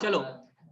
चलो,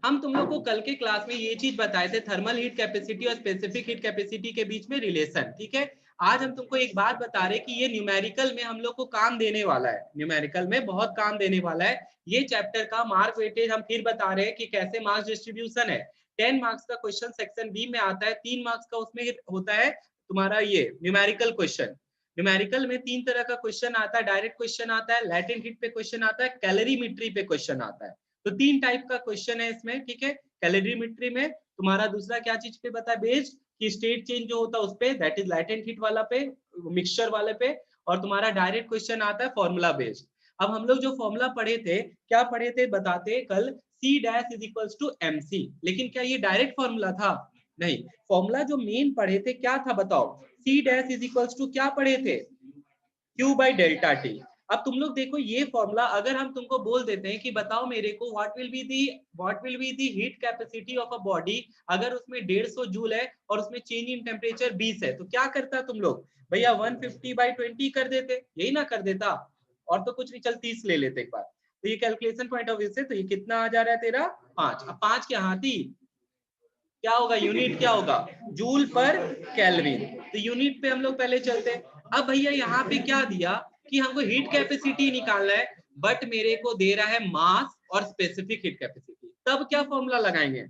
हम तुम लोग को कल के क्लास में ये चीज बताए थे, थर्मल हीट कैपेसिटी और स्पेसिफिक हीट कैपेसिटी के बीच में रिलेशन। ठीक है, आज हम तुमको एक बात बता रहे कि ये न्यूमेरिकल में हम लोग को काम देने वाला है, न्यूमेरिकल में बहुत काम देने वाला है। ये चैप्टर का मार्क वेटेज हम फिर बता रहे हैं कि कैसे मार्क्स डिस्ट्रीब्यूशन है। 10 मार्क्स का क्वेश्चन सेक्शन बी में आता है, 3 मार्क्स का उसमें होता है तुम्हारा ये न्यूमेरिकल क्वेश्चन। न्यूमेरिकल में 3 तरह का क्वेश्चन आता है, डायरेक्ट क्वेश्चन आता है, लैटेंट हीट पे क्वेश्चन आता है, कैलोरीमेट्री पे क्वेश्चन आता है। तो 3 टाइप का क्वेश्चन है इसमें। ठीक है, कैलोरीमेट्री में तुम्हारा दूसरा क्या चीज पे बता बेस्ड कि स्टेट चेंज जो होता है उस पे, दैट इज लैटेंट हीट वाला पे, मिक्सचर वाले पे। और तुम्हारा डायरेक्ट क्वेश्चन आता है फॉर्मूला बेस्ड। अब हम लोग जो फॉर्मूला पढ़े थे, क्या पढ़े थे बताते कल, C dash is equals to MC। लेकिन क्या ये डायरेक्ट फॉर्मूला था? नहीं, फॉर्मूला जो मेन पढ़े थे क्या था बताओ? C dash is equals to क्या पढ़े थे? Q by delta T. अब तुम लोग देखो ये फॉर्मूला अगर हम तुमको बोल देते हैं कि बताओ मेरे को what will be the heat capacity of a body अगर उसमें 150 जूल है और उसमें चेंज इन टेम्परेचर 20 है, तो क्या करता तुम लोग? भैया 150/20 कर देते, यही ना कर देता? और तो कुछ नहीं, चल 30 ले लेते एक बार। तो ये कैलकुलेशन पॉइंट ऑफ व्यू से तो ये कितना आ जा रहा है तेरा 5। अब 5 के हाथी क्या होगा, यूनिट क्या होगा? जूल पर केल्विन। तो यूनिट पे हम लोग पहले चलते हैं। अब भैया यहाँ पे क्या दिया कि हमको हीट कैपेसिटी निकालना है, बट मेरे को दे रहा है मास और स्पेसिफिक हीट कैपेसिटी। तब क्या फॉर्मूला लगाएंगे?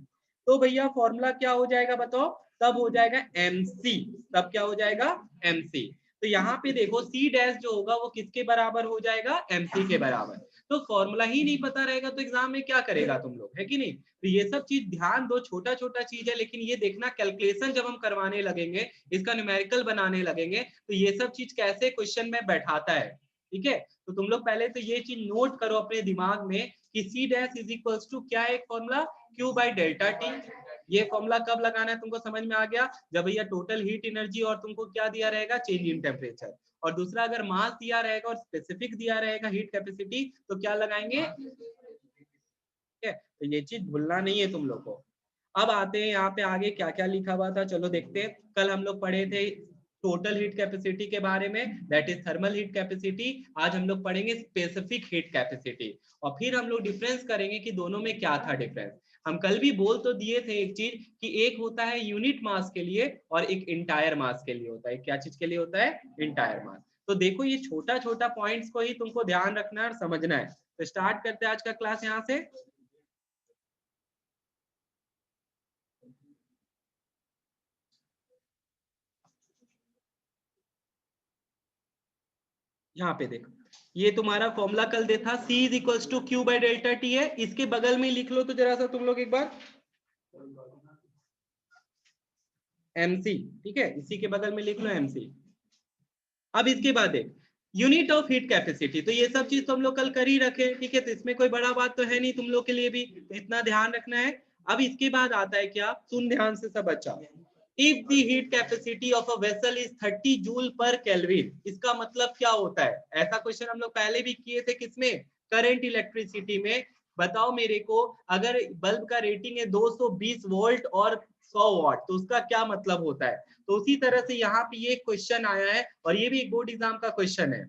तो भैया फॉर्मूला क्या हो जाएगा बताओ? तब हो जाएगा MC। तब क्या हो जाएगा? MC। तो यहाँ पे देखो C डैश जो होगा वो किसके बराबर हो जाएगा? MC के बराबर। तो फॉर्मूला ही नहीं पता रहेगा तो एग्जाम में क्या करेगा तुम लोग, है कि नहीं? तो ये सब चीज ध्यान दो, छोटा छोटा चीज है, लेकिन ये देखना कैलकुलेशन जब हम करवाने लगेंगे, इसका न्यूमेरिकल बनाने लगेंगे, तो ये सब चीज कैसे क्वेश्चन में बैठाता है। ठीक है, तो तुम लोग पहले तो ये चीज नोट करो अपने दिमाग में कि C dash is equals to क्या है, एक formula Q by delta T. ये फॉर्मूला कब लगाना है तुमको समझ में आ गया? जब भैया टोटल हीट एनर्जी और तुमको क्या दिया रहेगा, चेंज इन टेम्परेचर, और दूसरा अगर मास दिया रहेगा और स्पेसिफिक दिया रहेगा हीट कैपेसिटी, तो क्या लगाएंगे? ठीक है, तो ये चीज भूलना नहीं है तुम लोग को। अब आते हैं यहाँ पे आगे क्या क्या लिखा हुआ था, चलो देखते हैं। कल हम लोग पढ़े थे टोटल हीट कैपेसिटी के बारे में, that is thermal heat capacity. आज हम लोग पढ़ेंगे स्पेसिफिक हीट कैपेसिटी, और फिर हम लोग डिफरेंस करेंगे कि दोनों में क्या था डिफरेंस। हम कल भी बोल तो दिए थे एक चीज कि एक होता है यूनिट मास के लिए और एक इंटायर मास के लिए होता है। क्या चीज के लिए होता है? इंटायर मास। तो देखो ये छोटा छोटा पॉइंट्स को ही तुमको ध्यान रखना है और समझना है। तो स्टार्ट करते हैं आज का क्लास यहाँ से। यहाँ पे देखो, ये तुम्हारा फॉर्मूला कल देखा, C is equals to Q by delta T है। इसके बगल में लिख लो तो जरा सा तुम लोग एक बार MC। ठीक है, इसी के बगल में लिख लो MC। अब इसके बाद है यूनिट ऑफ हीट कैपेसिटी। तो ये सब चीज तो हम लोग कल कर ही रखे, ठीक है, तो इसमें कोई बड़ा बात तो है नहीं तुम लोग के लिए भी, तो इतना ध्यान रखना है। अब इसके बाद आता है क्या, सुन ध्यान से सब बच्चा। If the heat capacity of a vessel is 30 joule पर केल्विन, इसका मतलब क्या होता है? ऐसा क्वेश्चन हम लोग पहले भी किए थे, किसमें? करंट इलेक्ट्रिसिटी में। बताओ मेरे को, अगर बल्ब का रेटिंग है 220 वोल्ट और 100 वाट, तो उसका क्या मतलब होता है? तो उसी तरह से यहाँ पे ये क्वेश्चन आया है, और ये भी एक बोर्ड एग्जाम का क्वेश्चन है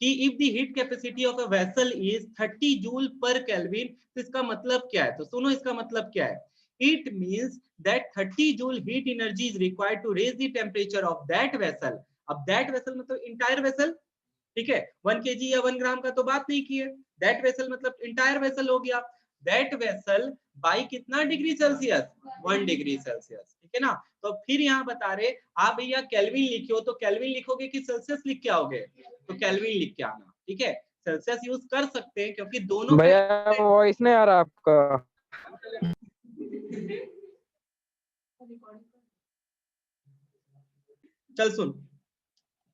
कि if the heat capacity of a vessel is 30 joule पर केल्विन, तो इसका मतलब क्या है? तो सुनो इसका मतलब क्या है। It means that 30 joule heat energy is required to raise the temperature of that vessel. अब that vessel मतलब entire vessel, ठीक है, 1 kg या 1 ग्राम का तो बात नहीं की है। दैट वेसल मतलब इंटायर वेसल हो गया। दैट वेसल बाई कितना डिग्री सेल्सियस? 1 degree Celsius. ठीक है ना? तो फिर यहाँ बता रहे आप भैया केल्विन लिखियो, तो केल्विन लिखोगे कि सेल्सियस लिख के आओगे? तो केल्विन लिख के आना। ठीक है, सेल्सियस यूज कर सकते हैं क्योंकि दोनों भैया वॉइस नहीं आ रहा आपका। चल सुन,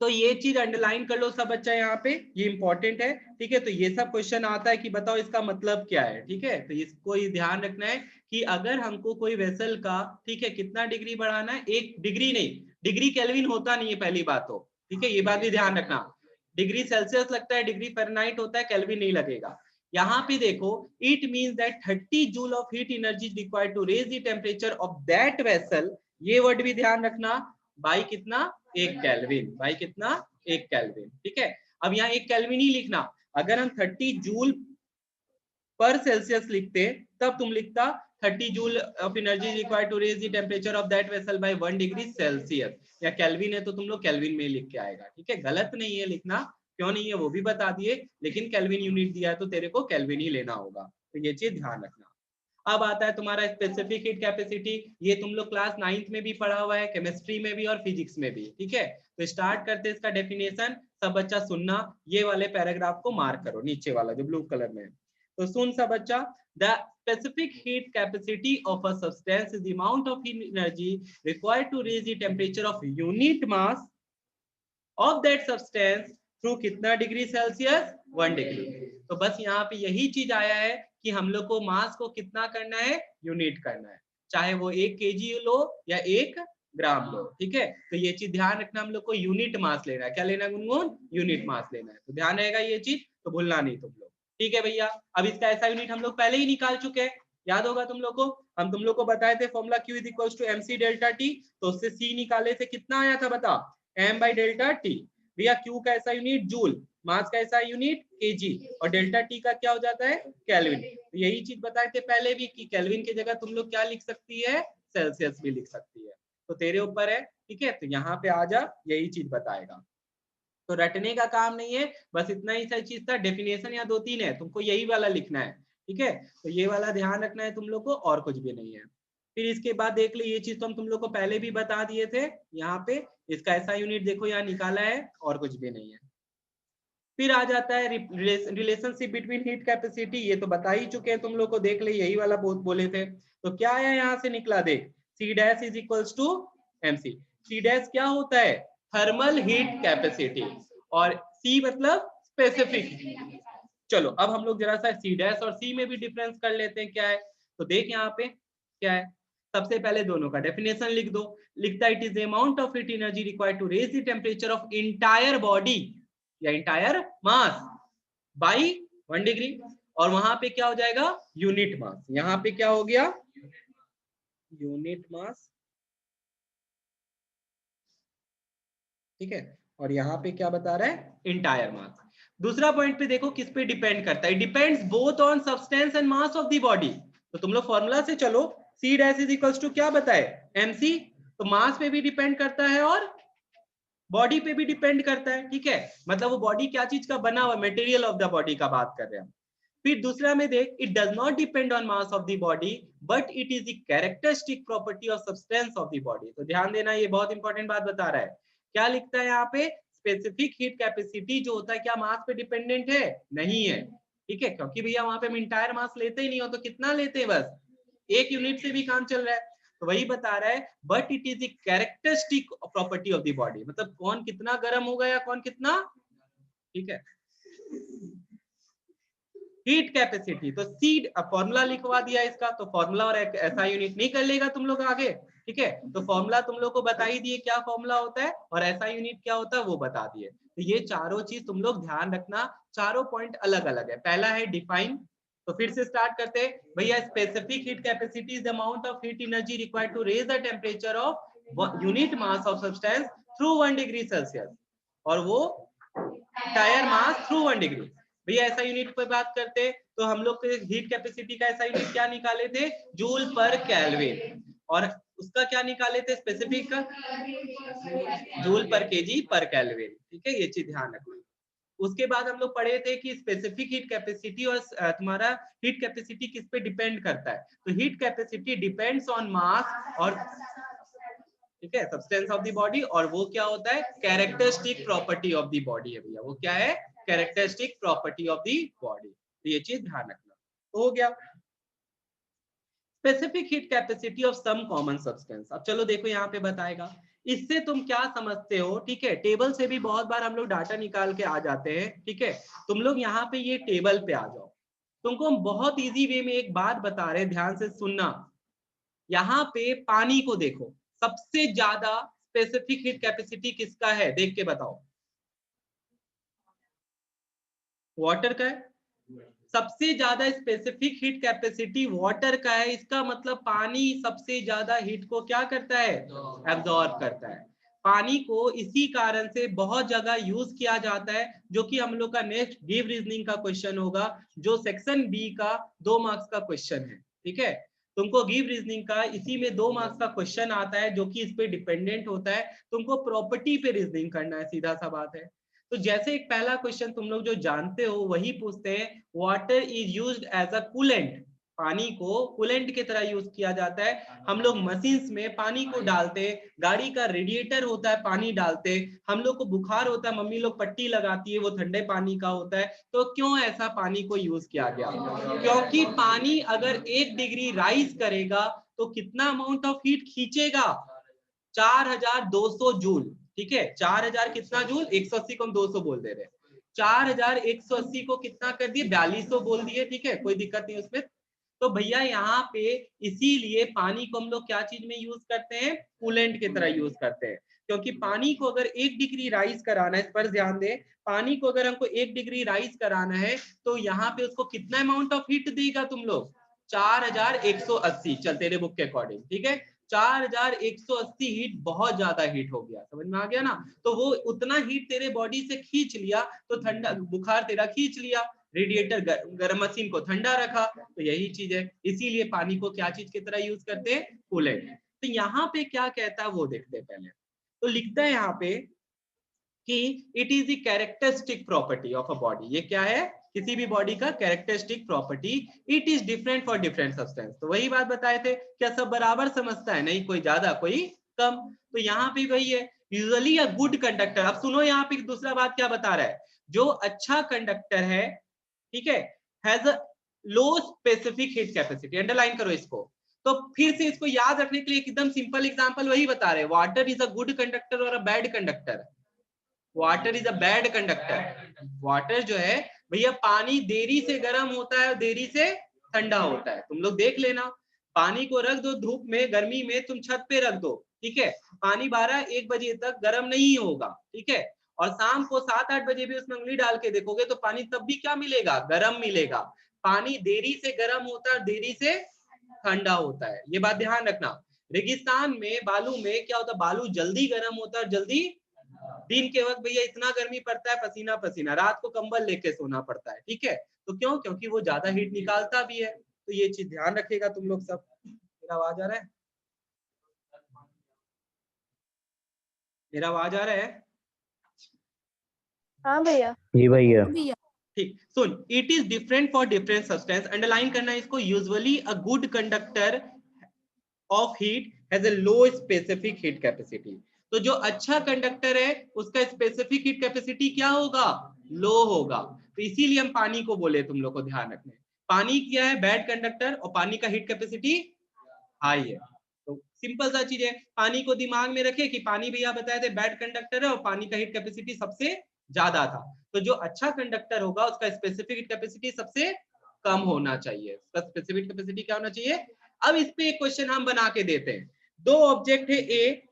तो ये चीज अंडरलाइन कर लो सब बच्चा यहाँ पे, ये इंपॉर्टेंट है। ठीक है, तो ये सब क्वेश्चन आता है कि बताओ इसका मतलब क्या है। ठीक है, तो इसको ही ध्यान रखना है कि अगर हमको कोई वेसल का, ठीक है, कितना डिग्री बढ़ाना है, 1 डिग्री नहीं, डिग्री केल्विन होता नहीं है पहली बात तो, ठीक है, ये बात भी ध्यान रखना। डिग्री सेल्सियस लगता है, डिग्री फ़ारेनहाइट होता है, केल्विन नहीं लगेगा। यहाँ पे देखो, it means that 30 joule of heat energy required to raise the temperature of that vessel, ये वर्ड भी ध्यान रखना, बाई कितना? 1 केल्विन। बाई कितना? 1 केल्विन। ठीक है, अब यहाँ 1 केल्विन ही लिखना। अगर हम 30 जूल पर सेल्सियस लिखते तब तुम लिखता 30 joule of energy required to raise the temperature of that vessel by 1 degree Celsius, या केल्विन है तो तुम लोग केल्विन में लिख के आएगा, ठीक है। गलत नहीं है लिखना, क्यों नहीं है वो भी बता दिए, लेकिन केल्विन यूनिट दिया है तो तेरे को केल्विन ही लेना होगा, तो ये चीज ध्यान रखना। अब आता है तुम्हारा स्पेसिफिक हीट कैपेसिटी, ये तुम लोग क्लास 9th में भी पढ़ा हुआ है, केमिस्ट्री में भी और फिजिक्स में भी, ठीक है। तो स्टार्ट करते हैं इसका डेफिनेशन, सब बच्चा सुनना, ये वाले पैराग्राफ को मार्क करो, नीचे वाला जो ब्लू कलर में है, तो सुन सब बच्चा। The specific heat capacity of a substance is the amount of energy required to raise the temperature of unit mass of that substance through कितना डिग्री सेल्सियस, 1 डिग्री। तो बस यहाँ पे यही चीज आया है कि हम लोग को मास को कितना करना है, यूनिट करना है, चाहे वो 1 kg लो या 1 ग्राम लो, ठीक है। तो ये चीज ध्यान रखना, हम लोग को यूनिट मास लेना है, क्या लेना है गुनगुन, यूनिट मास लेना है, तो ध्यान रहेगा ये चीज, तो भूलना नहीं तुम लोग, ठीक है भैया। अब इसका ऐसा यूनिट हम लोग पहले ही निकाल चुके हैं, याद होगा तुम लोग को, हम तुम लोग को बताए थे formula Q is equal to MC delta T, तो उससे C निकाले थे, कितना आया था बता, M बाई डेल्टा T। भैया Q का ऐसा यूनिट जूल, मास का ऐसा यूनिट kg, और डेल्टा T का क्या हो जाता है, केल्विन। तो यही चीज बताए थे पहले भी कि केल्विन की जगह तुम लोग क्या लिख सकती है, सेल्सियस भी लिख सकती है, तो तेरे ऊपर है, ठीक है। तो यहाँ पे आ जा, यही चीज बताएगा, तो रटने का काम नहीं है, बस इतना ही सही चीज था, डेफिनेशन या 2-3 है, तुमको यही वाला लिखना है, ठीक है। तो ये वाला ध्यान रखना है तुम लोग को, और कुछ भी नहीं है। फिर इसके बाद देख ले, ये चीज तो हम तुम लोग को पहले भी बता दिए थे, यहाँ पे इसका ऐसा यूनिट देखो यहाँ निकाला है, और कुछ भी नहीं है। फिर आ जाता है रिलेशनशिप बिटवीन हीट कैपेसिटी, ये तो बता ही चुके हैं तुम लोग को, देख ले यही वाला बहुत बोले थे। तो क्या है यहाँ से निकला, देख C dash is equals to MC। C dash क्या होता है, थर्मल हीट कैपेसिटी, और C मतलब स्पेसिफिक। चलो अब हम लोग जरा सा C डैश और C में भी डिफरेंस कर लेते हैं, क्या है, तो देख यहाँ पे क्या है। सबसे पहले दोनों का डेफिनेशन लिख दो, लिखता है it is the amount of heat energy required to raise the temperature of entire body या इंटायर मास बाई 1 डिग्री, और वहां पे क्या हो जाएगा, यूनिट मास, यहाँ पे क्या हो गया, यूनिट मास, ठीक है, और यहाँ पे क्या बता रहा है, इंटायर मास। दूसरा पॉइंट पे देखो किस पे डिपेंड करता है, depends both on substance and mass of the body. तो तुम लोग फॉर्मूला से चलो, C dash is equals to क्या बताए, MC, तो मास पे भी डिपेंड करता है और बॉडी पे भी डिपेंड करता है, ठीक है, मतलब वो बॉडी क्या चीज का बना हुआ, मटेरियल ऑफ द बॉडी का बात कर रहे हैं। फिर दूसरा में देख, it does not depend on mass of the body but it is the characteristic property of substance of the body. तो ध्यान देना, ये बहुत इंपॉर्टेंट बात बता रहा है, क्या लिखता है यहाँ पे, स्पेसिफिक हीट कैपेसिटी जो होता है क्या मास पे डिपेंडेंट है, नहीं है, ठीक है, क्योंकि भैया वहां पे हम इंटायर मास लेते ही नहीं हो, तो कितना लेते हैं, बस 1 यूनिट से भी काम चल रहा है। तो वही बता रहा है, but it is the characteristic property of the body, मतलब कौन कितना गर्म होगा या कौन कितना, ठीक है। हीट कैपेसिटी, तो सी फॉर्मूला लिखवा दिया इसका, तो फॉर्मूला और ऐसा यूनिट नहीं कर लेगा तुम लोग आगे, ठीक है। तो फॉर्मूला तुम लोग को बता ही दिए क्या फॉर्मूला होता है, और ऐसा यूनिट क्या होता है वो बता दिए। तो ये चारों चीज तुम लोग ध्यान रखना, चारों पॉइंट अलग अलग है। पहला है डिफाइन, तो फिर से स्टार्ट करते हैं भैया, specific heat capacity is the amount of heat energy required to raise the temperature of unit mass of substance through 1 degree Celsius, और वो टायर मास थ्रू 1 डिग्री। भैया ऐसा यूनिट पे बात करते तो हम लोग हीट कैपेसिटी का ऐसा यूनिट क्या निकाले थे, जूल पर केल्विन, और उसका क्या निकाले थे स्पेसिफिक का, जूल पर केजी पर केल्विन, ठीक है, ये चीज ध्यान रखना। उसके बाद हम लोग पढ़े थे कि स्पेसिफिक हीट कैपेसिटी और तुम्हारा हीट कैपेसिटी किस पे डिपेंड करता है, तो हीट कैपेसिटी डिपेंड्स ऑन मास और, ठीक है, सब्सटेंस ऑफ द बॉडी, और वो क्या होता है, characteristic property of the body है भैया, वो क्या है, characteristic property of the body. तो ये चीज ध्यान रखना, तो हो गया specific heat capacity of some common substance. अब चलो देखो यहाँ पे बताएगा, इससे तुम क्या समझते हो, ठीक है, टेबल से भी बहुत बार हम लोग डाटा निकाल के आ जाते हैं, ठीक है। तुम लोग यहाँ पे ये टेबल पे आ जाओ, तुमको हम बहुत इजी वे में एक बात बता रहे, ध्यान से सुनना। यहाँ पे पानी को देखो, सबसे ज्यादा स्पेसिफिक हीट कैपेसिटी किसका है, देख के बताओ, वाटर का है, सबसे ज्यादा स्पेसिफिक हीट कैपेसिटी वाटर का है, इसका मतलब पानी सबसे ज्यादा हीट को क्या करता है, एब्जॉर्ब करता है। पानी को इसी कारण से बहुत जगह यूज किया जाता है, जो कि हम लोग का नेक्स्ट गिव रीजनिंग का क्वेश्चन होगा, जो सेक्शन बी का 2 मार्क्स का क्वेश्चन है। ठीक है, तुमको गिव रीजनिंग का इसी में 2 मार्क्स का क्वेश्चन आता है, जो कि इस पे डिपेंडेंट होता है। तुमको प्रॉपर्टी पे रीजनिंग करना है, सीधा सा बात है। तो जैसे एक पहला क्वेश्चन तुम लोग जो जानते हो वही पूछते हैं, water is used as a coolant. पानी को कूलेंट की तरह यूज किया जाता है। हम लोग मशीन्स में पानी को डालते, गाड़ी का रेडिएटर होता है पानी डालते, हम लोग को बुखार होता है मम्मी लोग पट्टी लगाती है वो ठंडे पानी का होता है। तो क्यों ऐसा पानी को यूज किया गया? क्योंकि पानी अगर 1 डिग्री राइज करेगा तो कितना अमाउंट ऑफ हीट खींचेगा? 4200 जूल। ठीक है, 4000 कितना जूल, 180 को हम 200 बोल दे रहे हैं, 4180 को कितना कर दिए, 4200 बोल दिए। ठीक है, कोई दिक्कत नहीं उसमें। तो भैया यहाँ पे इसीलिए पानी को हम लोग क्या चीज में यूज करते हैं, कूलेंट की तरह यूज करते हैं। क्योंकि पानी को अगर 1 डिग्री राइज कराना है, इस पर ध्यान दें, पानी को अगर हमको 1 डिग्री राइज कराना है तो यहाँ पे उसको कितना अमाउंट ऑफ हीट देगा तुम लोग, 4180। चल तेरे बुक के अकॉर्डिंग, ठीक है, 4180 हीट बहुत ज्यादा हीट हो गया, समझ में आ गया ना? तो वो उतना हीट तेरे बॉडी से खींच लिया, तो ठंडा बुखार तेरा खींच लिया, रेडिएटर गर्म मशीन को ठंडा रखा। तो यही चीज है, इसीलिए पानी को क्या चीज की तरह यूज करते हैं, कूलेंट। तो यहाँ पे क्या कहता है वो देखते हैं पहले। तो लिखता है यहाँ पे कि it is the characteristic property of a body. ये क्या है, किसी भी बॉडी का characteristic property. It is different for different substance. तो वही बात बताए थे, क्या सब बराबर समझता है? नहीं, कोई ज्यादा कोई कम। तो यहाँ पे वही है, यूजुअली अ गुड कंडक्टर। अब सुनो यहाँ पे दूसरा बात क्या बता रहा है, जो अच्छा कंडक्टर है, ठीक है, has a low specific heat capacity. Underline करो इसको। तो फिर से इसको याद रखने के लिए एकदम सिंपल एग्जांपल वही बता रहे हैं, water is a good conductor और a bad conductor. Water is a bad conductor. Water जो है भैया, पानी देरी से गर्म होता है और देरी से ठंडा होता है। तुम लोग देख लेना, पानी को रख दो धूप में, गर्मी में तुम छत पे रख दो, ठीक है, पानी 12-1 बजे तक गर्म नहीं होगा, ठीक है, और शाम को 7-8 बजे भी उसमें उंगली डाल के देखोगे तो पानी तब भी क्या मिलेगा, गर्म मिलेगा। पानी देरी से गर्म होता है, देरी से ठंडा होता है, ये बात ध्यान रखना। रेगिस्तान में बालू में क्या होता है, बालू जल्दी गर्म होता है और जल्दी, दिन के वक्त भैया इतना गर्मी पड़ता है पसीना पसीना, रात को कंबल लेके सोना पड़ता है, ठीक है। तो क्यों? क्योंकि वो ज्यादा हीट निकालता भी है। तो ये चीज ध्यान रखेगा तुम लोग सब। मेरा आवाज आ रहा है? मेरा आवाज आ रहा है? हाँ भैया। जी भैया। ठीक, सुन, it is different for different substance. Underline करना है इसको। Usually a good conductor of heat has a low specific heat capacity. तो जो अच्छा कंडक्टर है उसका स्पेसिफिक हीट कैपेसिटी क्या होगा, लो होगा। तो इसीलिए हम पानी को बोले, तुम लोग को ध्यान रखना है, पानी क्या है, बैड कंडक्टर, और पानी का हीट कैपेसिटी हाई है। तो सिंपल सा चीज है, पानी को दिमाग में रखे कि पानी भैया बताए थे बैड कंडक्टर है और पानी का हीट कैपेसिटी सबसे ज्यादा था। तो जो अच्छा कंडक्टर होगा उसका स्पेसिफिक हीट कैपेसिटी सबसे कम होना चाहिए, उसका स्पेसिफिक कैपेसिटी क्या होना चाहिए। अब इस पे एक क्वेश्चन हम बना के देते हैं। 2 ऑब्जेक्ट है ए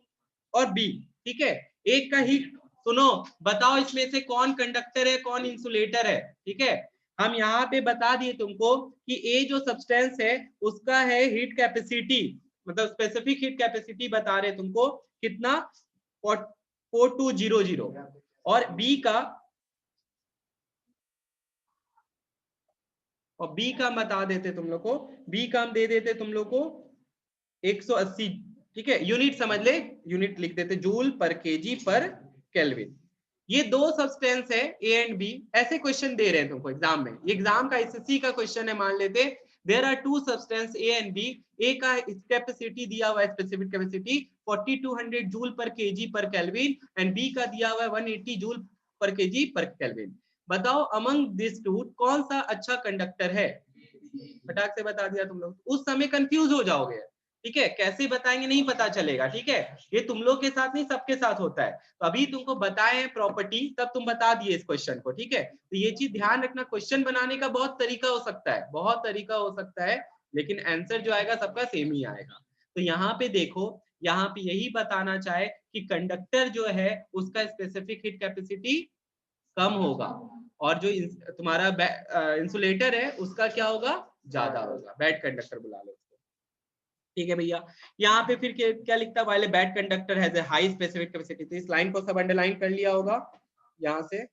और बी, ठीक है, एक का हीट, सुनो बताओ इसमें से कौन कंडक्टर है कौन इंसुलेटर है, ठीक है। हम यहाँ पे बता दिए तुमको कि ए जो सब्सटेंस है उसका है हीट कैपेसिटी, मतलब स्पेसिफिक हीट कैपेसिटी बता रहे तुमको कितना, 4200, और बी का बता देते तुम लोग को, बी का हम दे देते तुम लोग को 180, ठीक है, यूनिट समझ ले, यूनिट लिख देते जूल पर केजी पर केल्विन। ये 2 सब्सटेंस है ए एंड बी। ऐसे क्वेश्चन दे रहे हैं तुमको एग्जाम में, एग्जाम का एसएससी का क्वेश्चन है। मान लेते there are 2 substance A and B, A का कैपेसिटी दिया हुआ है स्पेसिफिक कैपेसिटी 4200 जूल पर केजी पर केल्विन, एंड बी का दिया हुआ है 180 जूल पर केजी पर केल्विन। बताओ अमंग दिस टू कौन सा अच्छा कंडक्टर है? फटाक से बता दिया तुम लोग, उस समय कंफ्यूज हो जाओगे, ठीक है, कैसे बताएंगे नहीं पता चलेगा, ठीक है। ये तुम लोग के साथ नहीं सबके साथ होता है। तो अभी तुमको बताए हैं प्रॉपर्टी, तब तुम बता दिए इस क्वेश्चन को, ठीक है। तो ये चीज ध्यान रखना, क्वेश्चन बनाने का बहुत तरीका हो सकता है, बहुत तरीका हो सकता है, लेकिन आंसर जो आएगा सबका सेम ही आएगा। तो यहाँ पे देखो, यहाँ पे यही बताना चाहे कि कंडक्टर जो है उसका स्पेसिफिक हीट कैपेसिटी कम होगा, और जो तुम्हारा इंसुलेटर है उसका क्या होगा, ज्यादा होगा। बैड कंडक्टर बुला लो उसको। ठीक है भैया। यहाँ पे फिर क्या लिखता है, while bad conductor has a high specific capacity. तो इस लाइन को सब अंडरलाइन कर लिया होगा यहाँ से,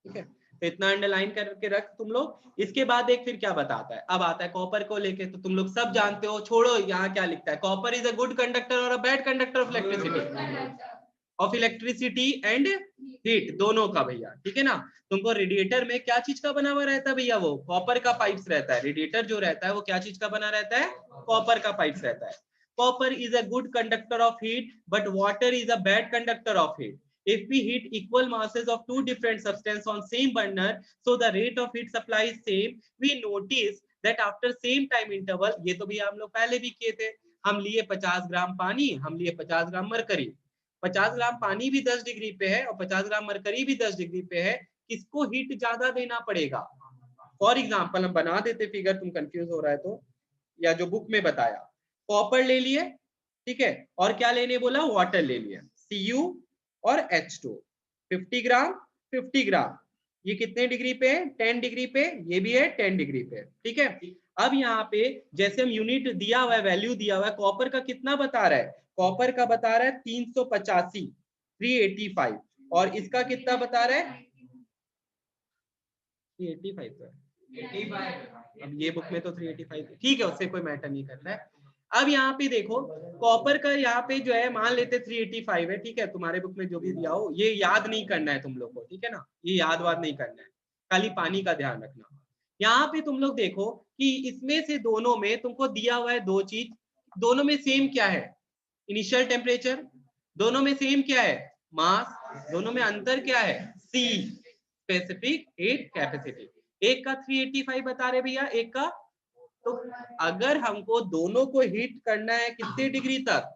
ठीक है। तो इतना अंडरलाइन करके रख तुम लोग। इसके बाद एक फिर क्या बताता है, अब आता है कॉपर को लेके। तो तुम लोग सब जानते हो, छोड़ो यहाँ क्या लिखता है, copper is a good conductor और a bad conductor of electricity and heat, दोनों का भैया, ठीक है ना। तुमको रेडिएटर में क्या चीज का बना हुआ रहता है भैया, वो कॉपर का पाइप्स रहता है। रेडिएटर जो रहता है वो क्या चीज का बना रहता है, कॉपर का पाइप्स रहता है। Copper is a good conductor of heat but water is a bad conductor of heat. If we heat equal masses of two different substances on same burner, so the rate of heat supply is same, we notice that after same time interval, ये तो भी हम लोग पहले भी किए थे, हम लिए 50 ग्राम पानी, हम लिए 50 ग्राम मरकरी। 50 ग्राम पानी भी 10 डिग्री पे है और 50 ग्राम मरकरी भी 10 डिग्री पे है, किसको हीट ज्यादा देना पड़ेगा। फॉर एग्जाम्पल हम बना देते फिगर, तुम कंफ्यूज हो रहा है तो, या जो बुक में बताया, कॉपर ले लिए, ठीक है, और क्या लेने बोला, वाटर ले लिए, Cu और H2, 50 ग्राम 50 ग्राम, ये कितने डिग्री पे है, 10 डिग्री पे, ये भी है 10 डिग्री पे, ठीक है। अब यहाँ पे जैसे हम यूनिट दिया हुआ है, वैल्यू दिया हुआ है, कॉपर का कितना बता रहा है, कॉपर का बता रहा है 385, 385, और इसका कितना बता रहा है, 385 तो है, अब ये बुक में तो 385, ठीक है, उससे कोई मैटर नहीं करता है। अब यहाँ पे देखो, कॉपर का यहाँ पे जो है मान लेते 385 है, ठीक है, तुम्हारे बुक में जो भी दिया हो, ये याद नहीं करना है तुम लोग को, ठीक है ना, ये याद वाद नहीं करना है, खाली पानी का ध्यान रखना। यहाँ पे तुम लोग देखो कि इसमें से दोनों में तुमको दिया हुआ है दो चीज, दोनों में सेम क्या है, इनिशियल टेम्परेचर, दोनों में सेम क्या है, मास, दोनों में अंतर क्या है, सी, स्पेसिफिक हीट कैपेसिटी। एक का 385 बता रहे भैया, एक का, तो अगर हमको दोनों को हीट करना है कितने डिग्री तक,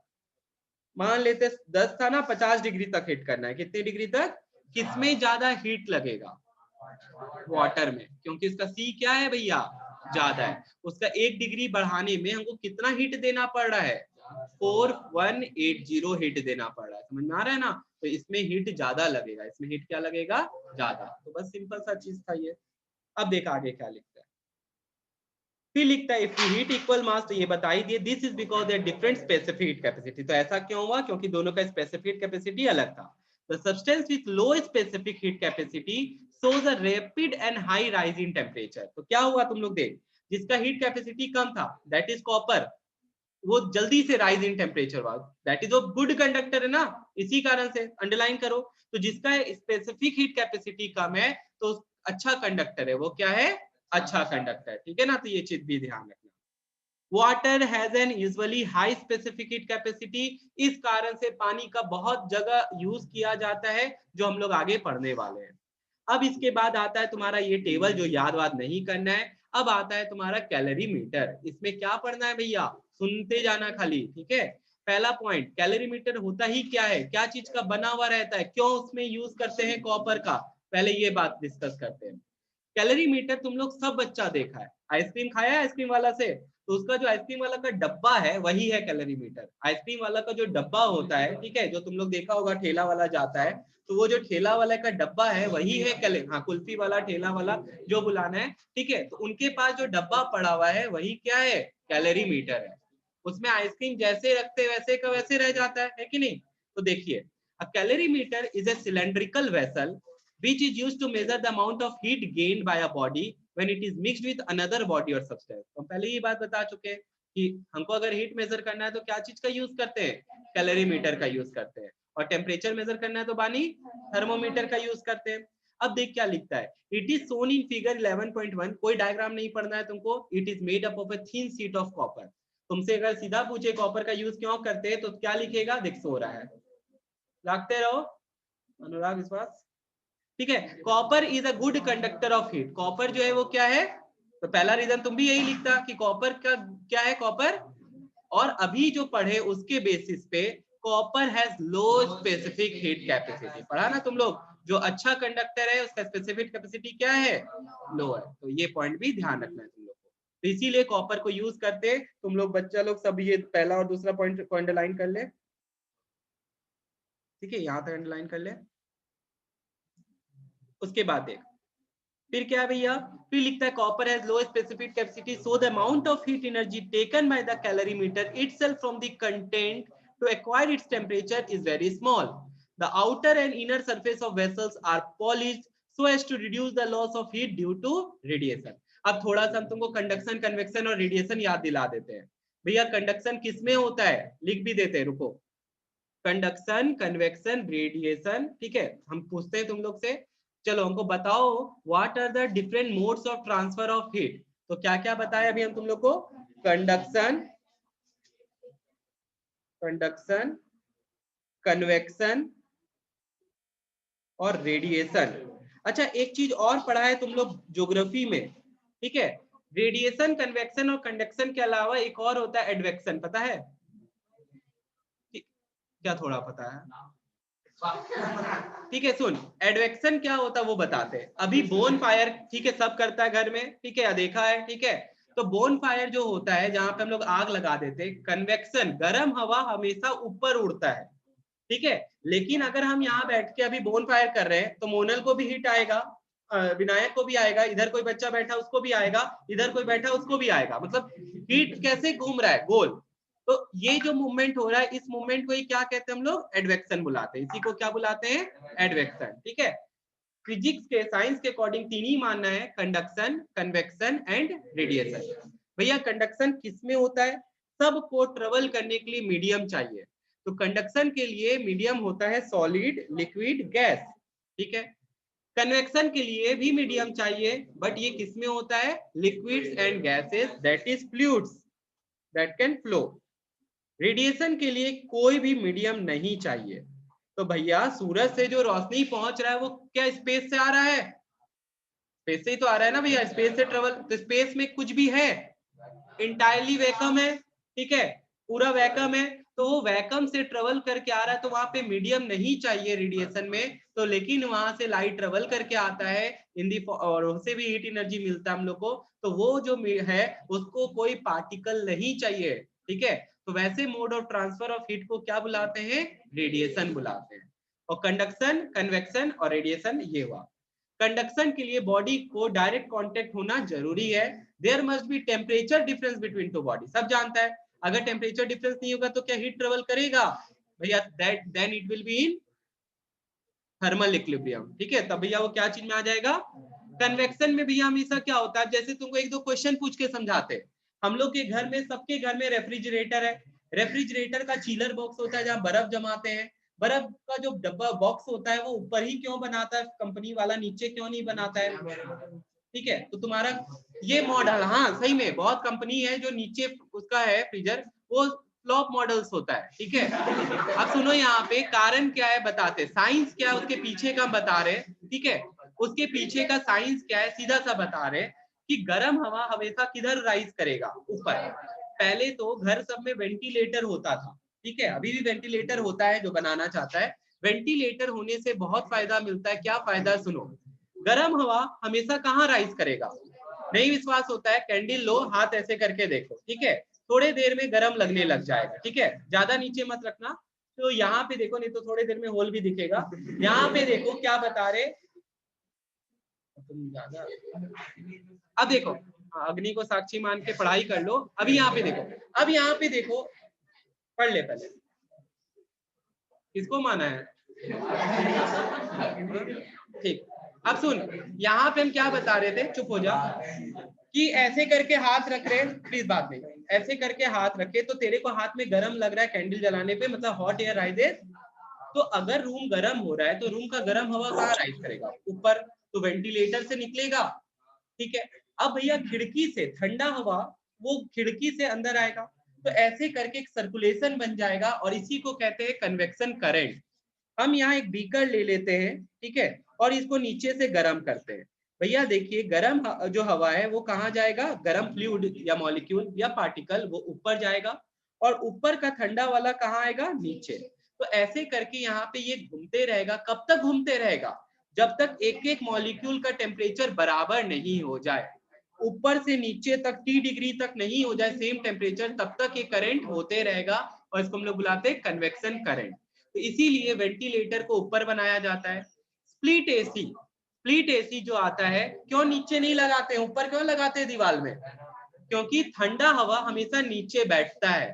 मान लेते 10 था ना, 50 डिग्री तक हीट करना है, कितने डिग्री तक, किसमें ज्यादा हीट लगेगा, वाटर में, क्योंकि इसका सी क्या है भैया, ज्यादा है। उसका 1 डिग्री बढ़ाने में हमको कितना हीट देना पड़ रहा है, 4180 हीट देना पड़ रहा है, समझ में आ रहा है ना। तो इसमें हीट ज्यादा लगेगा, इसमें हीट क्या लगेगा, ज्यादा। तो बस सिंपल सा चीज था ये। अब देख आगे क्या लिखता है, फिर लिखता है इफ हीट इक्वल मास, तो ये बता ही दिए, this is because there different specific heat capacity. तो ऐसा क्यों हुआ, क्योंकि दोनों का स्पेसिफिक कैपेसिटी अलग था। The substance with low specific heat capacity shows a rapid and high rise in temperature। तो क्या हुआ तुम लोग देख, जिसका हीट कैपेसिटी कम था, दैट इज कॉपर, वो जल्दी से राइज इन टेम्परेचर हुआ, दैट इज वो गुड कंडक्टर है ना, इसी कारण से अंडरलाइन करो। तो जिसका स्पेसिफिक हीट कैपेसिटी कम है तो अच्छा कंडक्टर है, वो क्या है, अच्छा कंडक्टर, ठीक है ना। तो ये चीज भी ध्यान रखना। Water has an usually high specific heat capacity, इस कारण से पानी का बहुत जगह यूज किया जाता है, जो हम लोग आगे पढ़ने वाले हैं। अब इसके बाद आता है तुम्हारा ये टेबल, जो याद वाद नहीं करना है। अब आता है तुम्हारा कैलोरी मीटर, इसमें क्या पढ़ना है भैया, सुनते जाना खाली, ठीक है। पहला पॉइंट, कैलोरी मीटर होता ही क्या है, क्या चीज का बना हुआ रहता है, क्यों उसमें यूज करते हैं कॉपर का, पहले ये बात डिस्कस करते हैं। कैलोरी मीटर तुम लोग सब बच्चा देखा है, आइसक्रीम खाया है आइसक्रीम वाला से, तो उसका जो आइसक्रीम वाला का डब्बा है वही है कैलोरी मीटर। आइसक्रीम वाला का जो डब्बा होता है, ठीक है, जो तुम लोग देखा होगा ठेला वाला जाता है, तो वो जो ठेला वाला का डब्बा है वही है कैलोरी, हाँ कुल्फी वाला ठेला वाला जो बुलाना है, ठीक है, तो उनके पास जो डब्बा पड़ा हुआ है वही क्या है, कैलोरी मीटर है। उसमें आइसक्रीम जैसे रखते वैसे का वैसे रह जाता है कि नहीं। तो देखिए, a calorimeter is a cylindrical vessel which is used to measure the amount of heat gained by a body when it is mixed with another body or substance। तो पहले ये बात बता चुके हैं कि हमको अगर हीट मेजर करना है तो क्या चीज का यूज करते हैं, कैलोरी मीटर का यूज करते हैं, और टेम्परेचर मेजर करना है तो बानी थर्मोमीटर का यूज करते हैं। अब देख क्या लिखता है, it is shown in figure 11.1, कोई डायग्राम नहीं पढ़ना है तुमको, it is made up of a thin sheet of copper. तुमसे अगर सीधा पूछे कॉपर का यूज क्यों करते हैं, तो क्या लिखेगा, देख सो रहा है, लागते रहो अनुराग विश्वास, ठीक है। Copper is a good conductor of heat, copper जो है वो क्या है, तो पहला रीजन तुम भी यही लिखता कि कॉपर का क्या है, कॉपर, और अभी जो पढ़े उसके बेसिस पे copper has low specific heat capacity, पढ़ा ना तुम लोग, जो अच्छा कंडक्टर है उसका स्पेसिफिक कैपेसिटी क्या है, लो है। तो ये पॉइंट भी ध्यान रखना है तुम लोग को, तो इसीलिए कॉपर को यूज करते तुम लोग, बच्चा लोग सब ये पहला और दूसरा पॉइंट को अंडरलाइन कर ले, ठीक है, यहाँ तक अंडरलाइन कर ले। उसके बाद देख, फिर क्या है भैया, फिर लिखता है copper has low specific capacity so the amount of heat energy taken by the calorimeter itself from the content to acquire its temperature is very small. The outer and inner surface of vessels are polished so as to reduce the loss of heat due to radiation. अब थोड़ा सा हम तुमको conduction, convection और radiation याद दिला देते हैं. भैया कंडक्शन किसमें होता है, लिख भी देते हैं, रुको. कंडक्शन, कन्वेक्शन, रेडिएशन, ठीक है. हम पूछते हैं तुम लोग से, चलो हमको बताओ what are the different modes of transfer of heat. तो क्या क्या बताया अभी हम तुम लोग को, कंडक्शन, कंडक्शन, कन्वेक्शन और रेडिएशन. अच्छा एक चीज और पढ़ा है तुम लोग ज्योग्राफी में, ठीक है. रेडिएशन, कन्वेक्शन और कंडक्शन के अलावा एक और होता है एडवेक्शन, पता है क्या, थोड़ा पता है, ठीक है. सुन, एडवेक्शन क्या होता है वो बताते हैं. अभी बोन फायर, ठीक है, सब करता है घर में, ठीक है, देखा है, ठीक है. तो बोन फायर जो होता है जहां पे हम लोग आग लगा देते हैं, कन्वेक्शन, गर्म हवा हमेशा ऊपर उड़ता है, ठीक है. लेकिन अगर हम यहाँ बैठ के अभी बोन फायर कर रहे हैं तो मोनल को भी हीट आएगा, विनायक को भी आएगा, इधर कोई बच्चा बैठा उसको भी आएगा, इधर कोई बैठा उसको भी आएगा. मतलब हीट कैसे घूम रहा है, गोल. तो ये जो मूवमेंट हो रहा है, इस मूवमेंट को ही क्या कहते हैं हम लोग, एडवेक्शन बुलाते हैं. इसी को क्या बुलाते हैं, एडवेक्शन, ठीक है. फिजिक्स के, साइंस के अकॉर्डिंग तीन ही मानना है, कंडक्शन, कन्वेक्शन एंड रेडिएशन. भैया कंडक्शन किसमें होता है, सबको ट्रेवल करने के लिए मीडियम चाहिए. तो कंडक्शन के लिए मीडियम होता है सॉलिड, लिक्विड, गैस, ठीक है. कन्वेक्शन के लिए भी मीडियम चाहिए, बट ये किसमें होता है, liquids and gases, that is fluids that can flow. Radiation के लिए कोई भी मीडियम नहीं चाहिए. तो भैया सूरज से जो रोशनी पहुंच रहा है वो क्या स्पेस से आ रहा है, स्पेस से ही तो आ रहा है ना भैया, स्पेस से ट्रेवल. तो स्पेस में कुछ भी है, इंटायरली वैक्यूम है, ठीक है, पूरा वैक्यूम है. तो वो वैक्यूम से ट्रेवल करके आ रहा है, तो वहां पे मीडियम नहीं चाहिए रेडिएशन में. तो लेकिन वहां से लाइट ट्रेवल करके आता है इन दी, और उससे भी हीट एनर्जी मिलता है हम लोग को. तो वो जो है उसको कोई पार्टिकल नहीं चाहिए, ठीक है. तो वैसे mode of transfer of heat को क्या बुलाते हैं, रेडिएशन बुलाते हैं. और कंडक्शन, कन्वेक्शन और रेडिएशन ये हुआ. कंडक्शन के लिए बॉडी को डायरेक्ट कांटेक्ट होना जरूरी है. There must be temperature difference between two body, सब जानता है. अगर टेम्परेचर डिफरेंस नहीं होगा तो क्या हीट ट्रेवल करेगा भैया, that then it will be in thermal equilibrium, ठीक है. तब भैया वो क्या चीज में आ जाएगा, कन्वेक्शन में भैया हमेशा क्या होता है, जैसे तुमको एक दो क्वेश्चन पूछ के समझाते हैं. हम लोग के घर में, सबके घर में रेफ्रिजरेटर है. रेफ्रिजरेटर का चीलर बॉक्स होता है जहां बर्फ जमाते हैं. बर्फ का जो डब्बा बॉक्स होता है वो ऊपर ही क्यों बनाता है कंपनी वाला, नीचे क्यों नहीं बनाता है, ठीक है. तो तुम्हारा ये मॉडल, हाँ सही में बहुत कंपनी है जो नीचे उसका है फ्रीजर, वो फ्लॉप मॉडल्स होता है, ठीक है. अब सुनो यहाँ पे कारण क्या है बताते, साइंस क्या है उसके पीछे का बता रहे, ठीक है. उसके पीछे का साइंस क्या है सीधा सा बता रहे कि गर्म हवा हमेशा किधर राइज करेगा, ऊपर. पहले तो घर सब में वेंटिलेटर होता था, ठीक है, अभी भी वेंटिलेटर होता है जो बनाना चाहता है. वेंटिलेटर होने से बहुत फायदा मिलता है. क्या फायदा, सुनो. गर्म हवा हमेशा कहाँ राइज करेगा, नहीं विश्वास होता है, कैंडल लो, हाथ ऐसे करके देखो, ठीक है, थोड़े देर में गर्म लगने लग जाएगा, ठीक है. ज्यादा नीचे मत रखना. तो यहाँ पे देखो, नहीं तो थोड़ी देर में होल भी दिखेगा. यहाँ पे देखो क्या बता रहे, तुम ज्यादा, अब देखो, अग्नि को साक्षी मान के पढ़ाई कर लो. अभी यहाँ पे देखो, अब यहाँ पे देखो, पढ़ ले पहले, किसको माना है, ठीक. अब सुन, यहाँ पे हम क्या बता रहे थे, चुप हो जा, कि ऐसे करके हाथ रख रहे, प्लीज बात नहीं, ऐसे करके हाथ रखे तो तेरे को हाथ में गर्म लग रहा है कैंडल जलाने पे, मतलब हॉट एयर राइजेस. तो अगर रूम गर्म हो रहा है तो रूम का गर्म हवा कहाँ राइज करेगा, ऊपर. तो वेंटिलेटर से निकलेगा, ठीक है. अब भैया खिड़की से ठंडा हवा वो खिड़की से अंदर आएगा. तो ऐसे करके एक सर्कुलेशन बन जाएगा और इसी को कहते हैं कन्वेक्शन करंट. हम यहाँ एक बीकर ले लेते हैं, ठीक है, और इसको नीचे से गर्म करते हैं. भैया देखिए गर्म जो हवा है वो कहाँ जाएगा, गर्म फ्लूइड या मॉलिक्यूल या पार्टिकल वो ऊपर जाएगा, और ऊपर का ठंडा वाला कहाँ आएगा, नीचे. तो ऐसे करके यहाँ पे ये घूमते रहेगा. कब तक घूमते रहेगा, जब तक एक एक मॉलिक्यूल का टेम्परेचर बराबर नहीं हो जाए, ऊपर से नीचे तक 30 डिग्री तक नहीं हो जाए सेम टेम्परेचर, तब तक ये करंट होते रहेगा. और इसको हम लोग बुलाते हैं कन्वेक्शन करंट. तो इसीलिए वेंटिलेटर को ऊपर बनाया जाता है. स्प्लिट एसी, स्प्लिट एसी जो आता है, क्यों नीचे नहीं लगाते हैं, ऊपर क्यों लगाते हैं दीवार में? क्योंकि ठंडा हवा हमेशा नीचे बैठता है।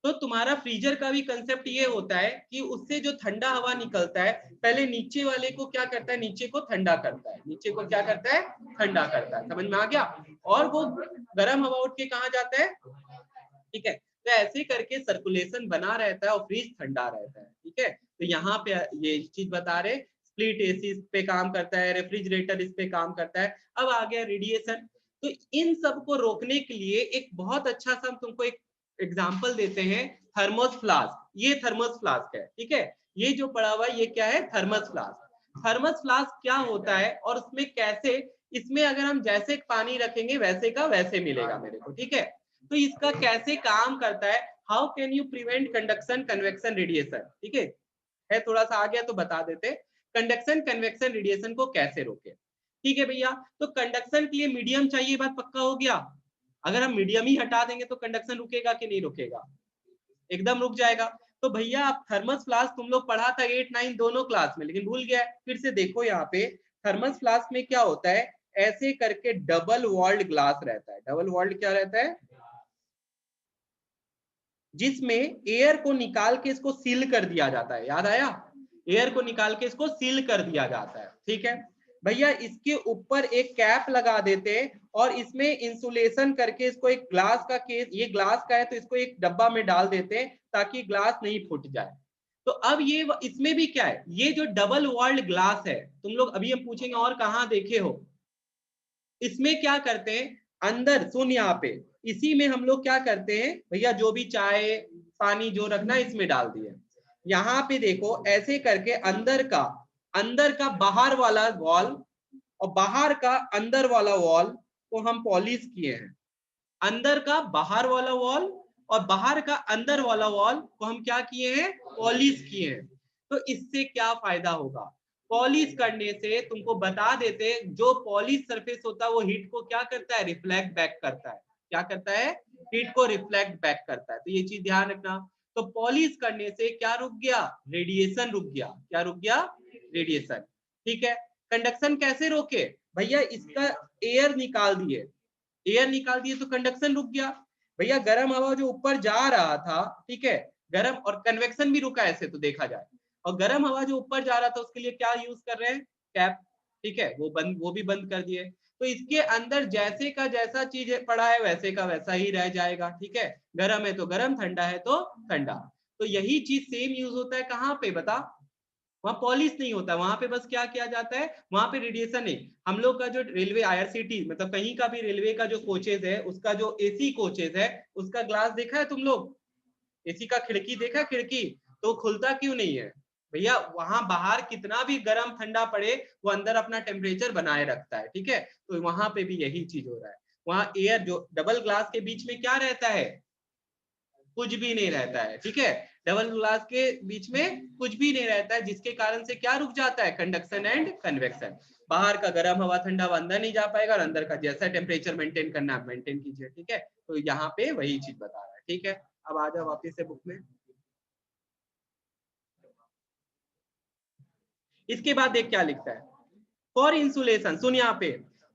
तो तुम्हारा फ्रीजर का भी कंसेप्ट ये होता है कि उससे जो ठंडा हवा निकलता है पहले नीचे वाले को क्या करता है, नीचे को ठंडा करता है, नीचे को क्या करता है, ठंडा करता है। समझ में आ गया? और वो गर्म हवा उठ के कहाँ जाता है, ठीक है। तो ऐसे करके सर्कुलेशन बना रहता है और फ्रिज ठंडा रहता है, ठीक है। तो यहाँ पे ये चीज बता रहे, स्प्लिट एसी इस पे काम करता है, रेफ्रिजरेटर इस पे काम करता है। अब आ गया रेडिएशन। तो इन सब को रोकने के लिए एक बहुत अच्छा सा हम तुमको एक एग्जाम्पल देते हैं, थर्मोस फ्लास्क। ये थर्मोस फ्लास्क है, ठीक है। ये जो पड़ा हुआ है ये क्या है, थर्मस फ्लास्क। थर्मस फ्लास्क क्या होता है और उसमें कैसे, इसमें अगर हम जैसे पानी रखेंगे वैसे का वैसे मिलेगा मेरे को, ठीक है। तो इसका कैसे काम करता है, how can you prevent conduction convection radiation, ठीक है थोड़ा सा आ गया तो बता देते, कंडक्शन कन्वेक्शन रेडिएशन को कैसे रोके। ठीक है भैया, तो कंडक्शन के लिए मीडियम चाहिए, बात पक्का हो गया। अगर हम मीडियम ही हटा देंगे तो कंडक्शन रुकेगा कि नहीं रुकेगा, एकदम रुक जाएगा। तो भैया आप थर्मस फ्लास्क तुम लोग पढ़ा था 8, 9 दोनों क्लास में, लेकिन भूल गया, फिर से देखो यहाँ पे थर्मस फ्लास्क में क्या होता है, ऐसे करके डबल वॉल्ड ग्लास रहता है। डबल वॉल्ड क्या रहता है, जिसमें एयर को निकाल के इसको सील कर दिया जाता है, याद आया, एयर को निकाल के इसको सील कर दिया जाता है, ठीक है भैया। इसके ऊपर एक कैप लगा देते और इसमें इंसुलेशन करके इसको एक ग्लास का केस, ये ग्लास का है तो इसको एक डब्बा में डाल देते ताकि ग्लास नहीं फूट जाए। तो अब ये इसमें भी क्या है, ये जो डबल वॉल्ड ग्लास है, तुम लोग अभी हम पूछेंगे और कहाँ देखे हो, इसमें क्या करते हैं अंदर, सुन यहाँ पे, इसी में हम लोग क्या करते हैं भैया, जो भी चाय पानी जो रखना इसमें डाल दिए। यहाँ पे देखो ऐसे करके अंदर का बाहर वाला वॉल और बाहर का अंदर वाला वॉल को हम पॉलिश किए हैं। अंदर का बाहर वाला वॉल और बाहर का अंदर वाला वॉल को हम क्या किए हैं, पॉलिश किए हैं। तो इससे क्या फायदा होगा, पॉलिश करने से तुमको बता देते, जो पॉलिश सरफेस होता है वो हीट को क्या करता है, रिफ्लेक्ट बैक करता है। क्या करता है, हीट को रिफ्लेक्ट बैक करता है। तो ये चीज ध्यान रखना। तो पॉलिश करने से क्या रुक गया, रेडिएशन रुक गया। क्या रुक गया, रेडिएशन, ठीक है। कंडक्शन कैसे रोके भैया, इसका एयर निकाल दिए, एयर निकाल दिए तो कंडक्शन रुक गया भैया। गर्म हवा जो ऊपर जा रहा था, ठीक है, गर्म, और कन्वेक्शन भी रुका ऐसे तो देखा जाए, और गर्म हवा जो ऊपर जा रहा था उसके लिए क्या यूज कर रहे हैं, कैप, ठीक है, वो भी बंद कर दिए। तो इसके अंदर जैसे का जैसा चीज पड़ा है वैसे का वैसा ही रह जाएगा, ठीक है। गर्म है तो गर्म, ठंडा है तो ठंडा। तो यही चीज सेम यूज होता है कहाँ पे बता, वहां पॉलिश नहीं होता, वहां पे बस क्या किया जाता है, वहां पे रेडिएशन नहीं। हम लोग का जो रेलवे आईआरसीटी मतलब कहीं का भी रेलवे का जो कोचेज है, उसका जो एसी कोचेज है, उसका ग्लास देखा है तुम लोग, एसी का खिड़की देखा, खिड़की तो खुलता क्यों नहीं है भैया, वहां बाहर कितना भी गर्म ठंडा पड़े वो अंदर अपना टेम्परेचर बनाए रखता है, ठीक है। तो वहां पे भी यही चीज हो रहा है, वहां एयर जो डबल ग्लास के बीच में क्या रहता है, कुछ भी नहीं रहता है, ठीक है। डबल ग्लास के बीच में कुछ भी नहीं रहता है, जिसके कारण से क्या रुक जाता है, कंडक्शन एंड कन्वेक्शन। बाहर का गर्म हवा ठंडा हवा अंदर नहीं जा पाएगा और अंदर का जैसा टेम्परेचर मेंटेन करना है मेंटेन कीजिए, ठीक है। तो यहाँ पे वही चीज बता रहा है, ठीक है। अब आ जाओ वापिस से बुक में। इसके बाद देख क्या लिखता है, फॉर इंसुलेशन, सुन यहाँ पे,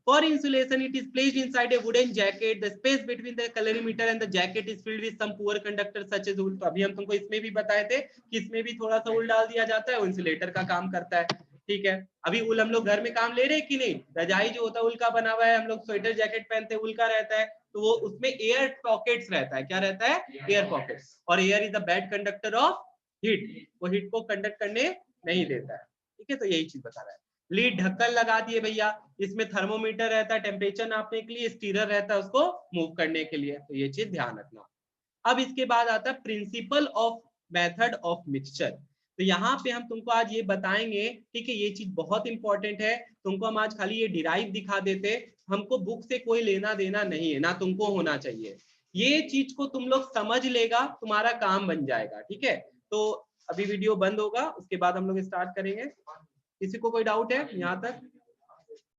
for insulation it is placed inside a wooden jacket, the space between the calorimeter and the jacket is filled with some poor conductor such as wool. तो अभी हम तुमको इसमें भी बताए थे कि इसमें भी थोड़ा सा वूल डाल दिया जाता है, वो इंसुलेटर का काम करता है, ठीक है। अभी वूल हम लोग घर में काम ले रहे हैं कि नहीं, रजाई जो होता है वूल का बना हुआ है, हम लोग स्वेटर जैकेट पहनते हैं वूल का रहता है, तो वो उसमें एयर पॉकेट्स रहता है, क्या रहता है, एयर पॉकेट्स। और air is the bad conductor of heat, वो हीट को कंडक्ट करने नहीं देता है, ठीक है। तो यही चीज बता रहा है। लीड ढक्कन लगा दिए भैया, इसमें थर्मोमीटर रहता है टेम्परेचर नापने के लिए, स्टीरर रहता है उसको मूव करने के लिए, तो ये चीज ध्यान रखना। अब इसके बाद आता है principle of method of mixture. तो यहाँ पे हम तुमको आज ये बताएंगे, ठीक है, ये चीज बहुत इंपॉर्टेंट है। तुमको हम आज खाली ये डिराइव दिखा देते, हमको बुक से कोई लेना देना नहीं है, ना तुमको होना चाहिए। ये चीज को तुम लोग समझ लेगा, तुम्हारा काम बन जाएगा, ठीक है। तो अभी वीडियो बंद होगा, उसके बाद हम लोग स्टार्ट करेंगे। किसी को कोई डाउट है यहाँ तक?